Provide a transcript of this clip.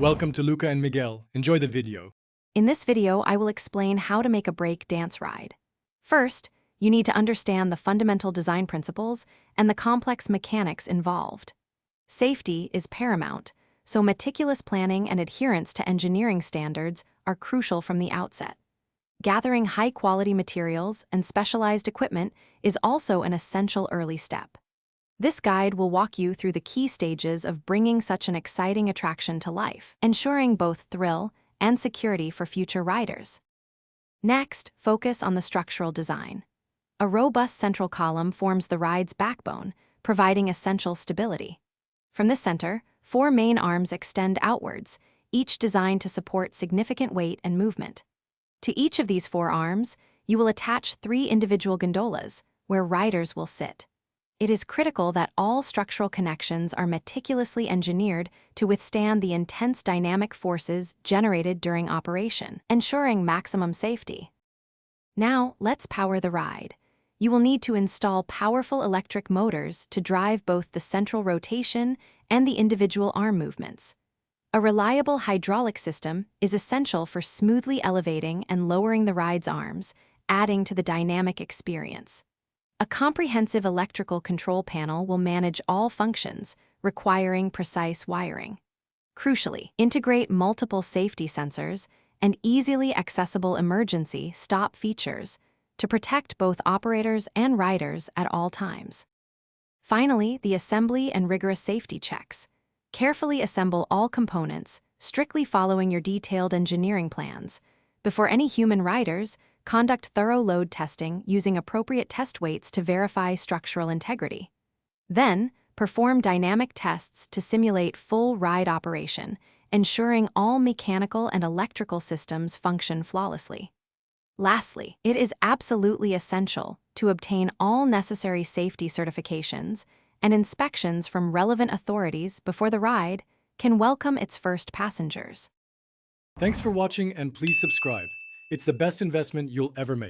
Welcome to Luca and Miguel. Enjoy the video. In this video, I will explain how to make a break dance ride. First, you need to understand the fundamental design principles and the complex mechanics involved. Safety is paramount, so meticulous planning and adherence to engineering standards are crucial from the outset. Gathering high-quality materials and specialized equipment is also an essential early step. This guide will walk you through the key stages of bringing such an exciting attraction to life, ensuring both thrill and security for future riders. Next, focus on the structural design. A robust central column forms the ride's backbone, providing essential stability. From this center, 4 main arms extend outwards, each designed to support significant weight and movement. To each of these 4 arms, you will attach 3 individual gondolas, where riders will sit. It is critical that all structural connections are meticulously engineered to withstand the intense dynamic forces generated during operation, ensuring maximum safety. Now, let's power the ride. You will need to install powerful electric motors to drive both the central rotation and the individual arm movements. A reliable hydraulic system is essential for smoothly elevating and lowering the ride's arms, adding to the dynamic experience. A comprehensive electrical control panel will manage all functions, requiring precise wiring. Crucially, integrate multiple safety sensors and easily accessible emergency stop features to protect both operators and riders at all times. Finally, the assembly and rigorous safety checks. Carefully assemble all components, strictly following your detailed engineering plans. Before any human riders, conduct thorough load testing using appropriate test weights to verify structural integrity. Then, perform dynamic tests to simulate full ride operation, ensuring all mechanical and electrical systems function flawlessly. Lastly, it is absolutely essential to obtain all necessary safety certifications and inspections from relevant authorities before the ride can welcome its first passengers. Thanks for watching and please subscribe. It's the best investment you'll ever make.